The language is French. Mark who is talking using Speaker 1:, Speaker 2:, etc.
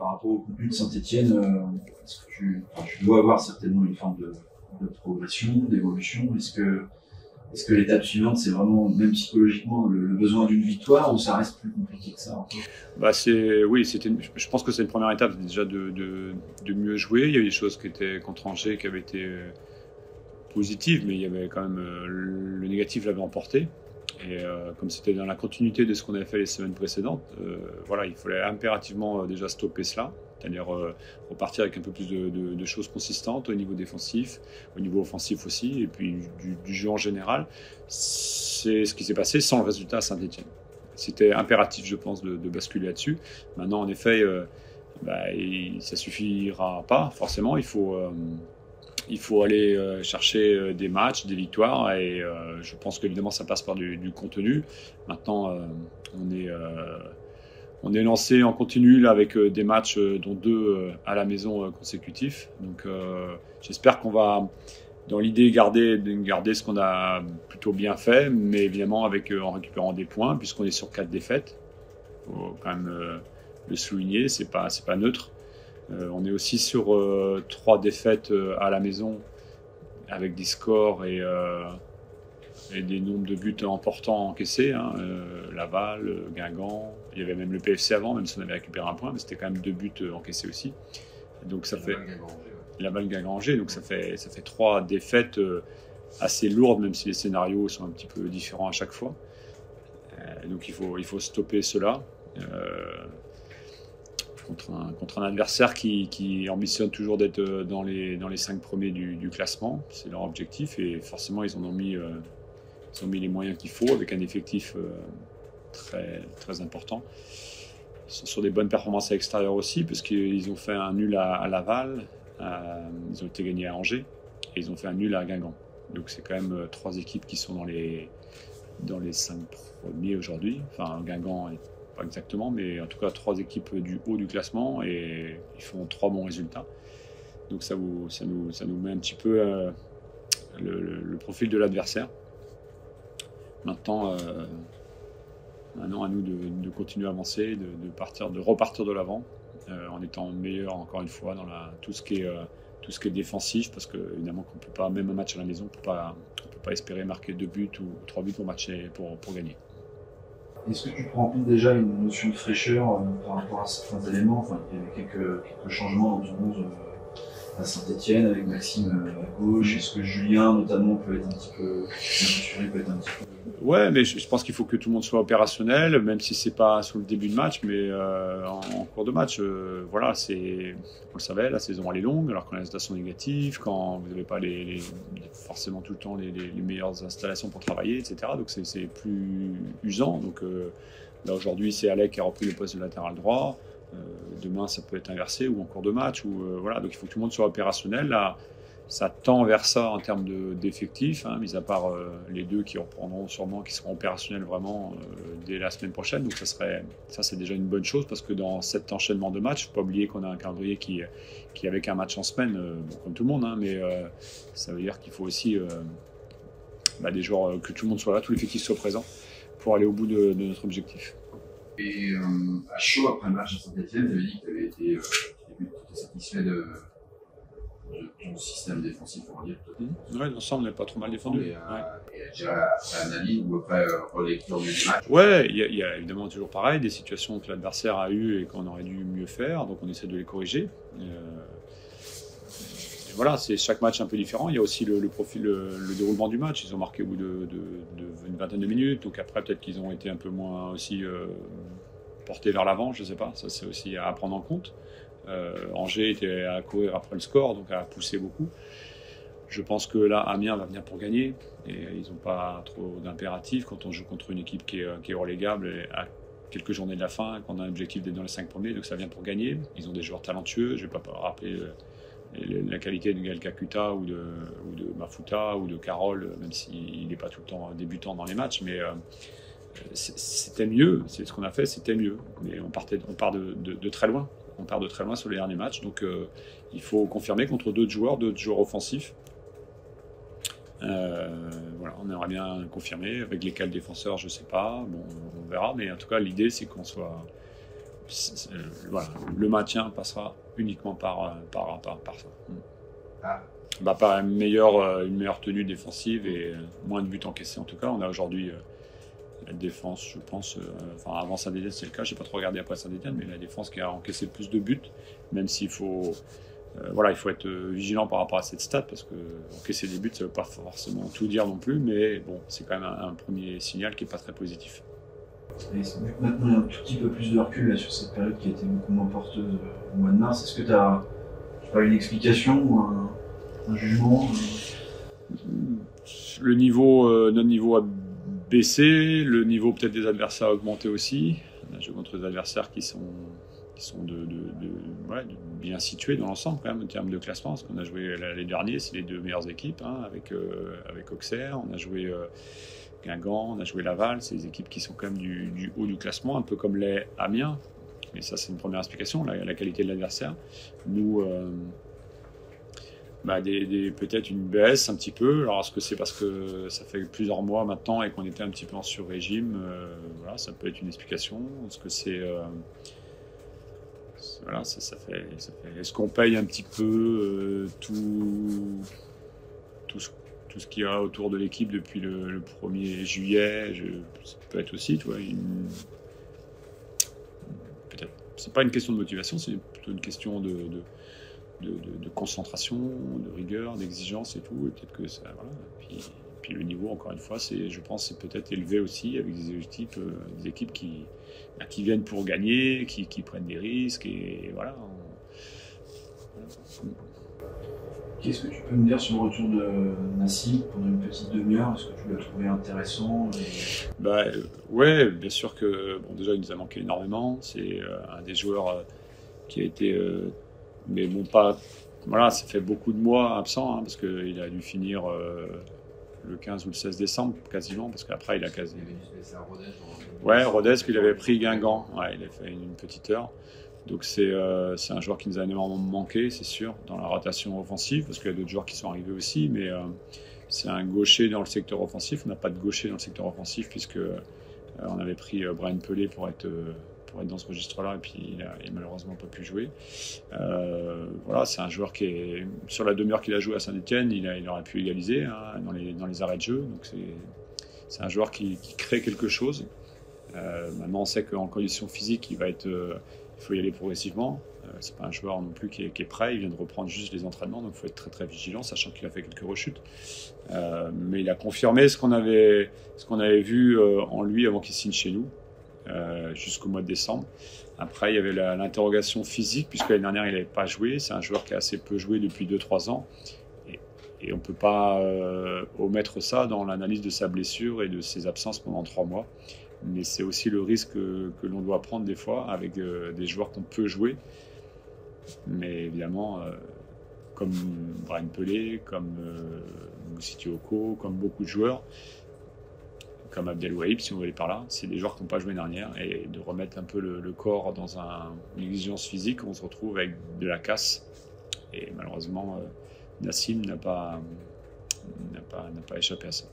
Speaker 1: par rapport au contenu de Saint-Étienne, est-ce que tu dois avoir certainement une forme de progression, d'évolution. Est-ce que l'étape suivante, c'est vraiment, même psychologiquement, le besoin d'une victoire, ou ça reste plus compliqué que ça?
Speaker 2: Bah oui, je pense que c'est une première étape déjà de mieux jouer. Il y a eu des choses qui étaient contre Angers qui avaient été positives, mais il y avait quand même le négatif l'avait emporté. Et comme c'était dans la continuité de ce qu'on avait fait les semaines précédentes, voilà, il fallait impérativement déjà stopper cela, c'est-à-dire repartir avec un peu plus de choses consistantes au niveau défensif, au niveau offensif aussi, et puis du jeu en général. C'est ce qui s'est passé sans le résultat à Saint-Étienne. C'était impératif, je pense, de basculer là-dessus. Maintenant, en effet, ça suffira pas, forcément. Il faut aller chercher des matchs, des victoires, et je pense qu'évidemment ça passe par du contenu. Maintenant, on est lancé en continu là, avec des matchs, dont 2 à la maison consécutifs. Donc j'espère qu'on va, dans l'idée, garder ce qu'on a plutôt bien fait, mais évidemment en récupérant des points, puisqu'on est sur 4 défaites. Il faut quand même le souligner, c'est pas neutre. On est aussi sur 3 défaites à la maison avec des scores et des nombres de buts importants encaissés. Laval, Guingamp, il y avait même le PFC avant, même si on avait récupéré un point, mais c'était quand même 2 buts encaissés aussi. Donc ça fait Laval, Guingamp, Angers. Donc ça fait 3 défaites assez lourdes, même si les scénarios sont un petit peu différents à chaque fois. Donc il faut stopper cela. Contre un adversaire qui ambitionne toujours d'être dans les 5 premiers du classement. C'est leur objectif, et forcément ils ont mis les moyens qu'il faut avec un effectif très, très important. Ils sont sur des bonnes performances à l'extérieur aussi, parce qu'ils ont fait un nul à Laval, ils ont été gagnés à Angers, et ils ont fait un nul à Guingamp. Donc c'est quand même 3 équipes qui sont dans les 5 premiers aujourd'hui. Enfin, Guingamp est pas exactement, mais en tout cas 3 équipes du haut du classement, et ils font 3 bons résultats. Donc ça nous met un petit peu le profil de l'adversaire. Maintenant, à nous de continuer à avancer, de repartir de l'avant, en étant meilleur encore une fois dans tout ce qui est défensif, parce que évidemment qu'on peut pas, même un match à la maison, on peut pas espérer marquer 2 buts ou 3 buts pour gagner.
Speaker 1: Est-ce que tu prends en compte déjà une notion de fraîcheur par rapport à certains éléments? Enfin, il y avait quelques changements dans ton 11 à Saint-Étienne avec Maxime à gauche. Est-ce que Julien notamment peut être un petit peu
Speaker 2: Ouais, mais je pense qu'il faut que tout le monde soit opérationnel, même si c'est pas sur le début de match, mais en cours de match. Voilà, on le savait, la saison elle est longue, alors quand les résultats sont négatifs, quand vous n'avez pas forcément tout le temps les meilleures installations pour travailler, etc. Donc c'est plus usant. Donc là aujourd'hui, c'est Alec qui a repris le poste de latéral droit. Demain, ça peut être inversé ou en cours de match. Voilà, donc il faut que tout le monde soit opérationnel. Là, ça tend vers ça en termes d'effectifs, mis à part les 2 qui reprendront sûrement, qui seront opérationnels vraiment dès la semaine prochaine. Donc ça c'est déjà une bonne chose, parce que dans cet enchaînement de matchs, il ne faut pas oublier qu'on a un calendrier qui avec un match en semaine, comme tout le monde, mais ça veut dire qu'il faut aussi des joueurs, que tout le monde soit là, tout l'effectif soit présent pour aller au bout de notre objectif.
Speaker 1: Et à chaud, après le match à Saint-Étienne, tu avais dit que tu avais été satisfait de ton système défensif, on va dire.
Speaker 2: Oui, l'ensemble n'est pas trop mal défendu.
Speaker 1: Et après analyse ou après relecture du match.
Speaker 2: Ouais, il y a évidemment toujours pareil, des situations que l'adversaire a eues et qu'on aurait dû mieux faire, donc on essaie de les corriger. Et voilà, c'est chaque match un peu différent. Il y a aussi le profil, le déroulement du match. Ils ont marqué au bout d'une vingtaine de minutes, donc après peut-être qu'ils ont été un peu moins aussi portés vers l'avant, je ne sais pas. Ça c'est aussi à prendre en compte. Angers était à courir après le score, donc à pousser beaucoup. Je pense que là, Amiens va venir pour gagner, et ils n'ont pas trop d'impératifs quand on joue contre une équipe qui est relégable et à quelques journées de la fin, qu'on a un objectif d'être dans les 5 premiers, donc ça vient pour gagner. Ils ont des joueurs talentueux, je ne vais pas rappeler la qualité de Gaël Kakuta ou de Mafuta ou de Carole, même s'il n'est pas tout le temps débutant dans les matchs, mais c'était mieux, c'est ce qu'on a fait, c'était mieux. Mais on part de très loin. On part de très loin sur les derniers matchs, donc il faut confirmer contre d'autres joueurs offensifs. Voilà, on aimerait bien confirmer avec lesquels défenseurs, je sais pas. Bon, on verra, mais en tout cas l'idée c'est qu'on soit voilà, le maintien passera uniquement par ça.
Speaker 1: Ah.
Speaker 2: Par une meilleure tenue défensive et moins de buts encaissés en tout cas. On a aujourd'hui la défense, je pense, avant Saint-Étienne c'est le cas, je n'ai pas trop regardé après Saint-Étienne, mais la défense qui a encaissé plus de buts, même s'il faut, il faut être vigilant par rapport à cette stat, parce que encaisser des buts, ça ne veut pas forcément tout dire non plus, mais bon, c'est quand même un premier signal qui n'est pas très positif.
Speaker 1: Et maintenant, il y a un tout petit peu plus de recul là, sur cette période qui a été beaucoup moins porteuse au mois de mars. Est-ce que tu as une explication ou un jugement
Speaker 2: Le niveau, notre niveau a baissé, le niveau peut-être des adversaires a augmenté aussi. On a joué contre des adversaires qui sont bien situés dans l'ensemble quand même en termes de classement. Parce qu'on a joué l'année dernière, c'est les deux meilleures équipes avec Auxerre. On a joué Guingamp, on a joué Laval. C'est des équipes qui sont quand même du haut du classement, un peu comme les Amiens. Mais ça, c'est une première explication, la qualité de l'adversaire. Nous, peut-être une baisse un petit peu. Alors, est-ce que c'est parce que ça fait plusieurs mois maintenant et qu'on était un petit peu en sur-régime voilà, ça peut être une explication. Est-ce que c'est... voilà, ça fait... Est-ce qu'on paye un petit peu tout ce qu'il y a autour de l'équipe depuis le 1er juillet ça peut être aussi, tu vois, peut-être. C'est pas une question de motivation, c'est plutôt une question de concentration, de rigueur, d'exigence et tout. Et peut-être que ça, voilà. Puis le niveau, encore une fois, je pense, c'est peut-être élevé aussi avec des équipes qui viennent pour gagner, qui prennent des risques et voilà.
Speaker 1: Qu'est-ce que tu peux me dire sur le retour de Nassim pendant une petite demi-heure? Est-ce que tu l'as trouvé intéressant
Speaker 2: Ouais, bien sûr que déjà il nous a manqué énormément. C'est un des joueurs qui a été mais bon, pas. Voilà, ça fait beaucoup de mois absent, parce qu'il a dû finir le 15 ou le 16 décembre, quasiment, parce qu'après, il a quasi. Ouais, Rodez, puis il avait pris Guingamp. Ouais, il a fait une petite heure. Donc, c'est un joueur qui nous a énormément manqué, c'est sûr, dans la rotation offensive, parce qu'il y a d'autres joueurs qui sont arrivés aussi, mais c'est un gaucher dans le secteur offensif. On n'a pas de gaucher dans le secteur offensif, puisque on avait pris Brian Pelé pour être dans ce registre-là, et puis il a malheureusement pas pu jouer. Voilà, c'est un joueur qui est sur la demi-heure qu'il a joué à Saint-Étienne, il aurait pu égaliser dans les arrêts de jeu. Donc c'est un joueur qui crée quelque chose. Maintenant, on sait qu'en condition physique, il faut y aller progressivement. C'est pas un joueur non plus qui est prêt. Il vient de reprendre juste les entraînements, donc il faut être très très vigilant, sachant qu'il a fait quelques rechutes. Mais il a confirmé ce qu'on avait vu en lui avant qu'il signe chez nous. Jusqu'au mois de décembre. Après, il y avait l'interrogation physique, puisque l'année dernière, il n'avait pas joué. C'est un joueur qui a assez peu joué depuis 2-3 ans. Et on ne peut pas omettre ça dans l'analyse de sa blessure et de ses absences pendant 3 mois. Mais c'est aussi le risque que l'on doit prendre des fois avec des joueurs qu'on peut jouer. Mais évidemment, comme Brian Pelé, comme Moussiti Oko, comme beaucoup de joueurs, comme Abdelwahib, si on veut aller par là, c'est des joueurs qui n'ont pas joué l'année dernière, et de remettre un peu le corps dans une exigence physique, on se retrouve avec de la casse. Et malheureusement, Nassim n'a pas échappé à ça.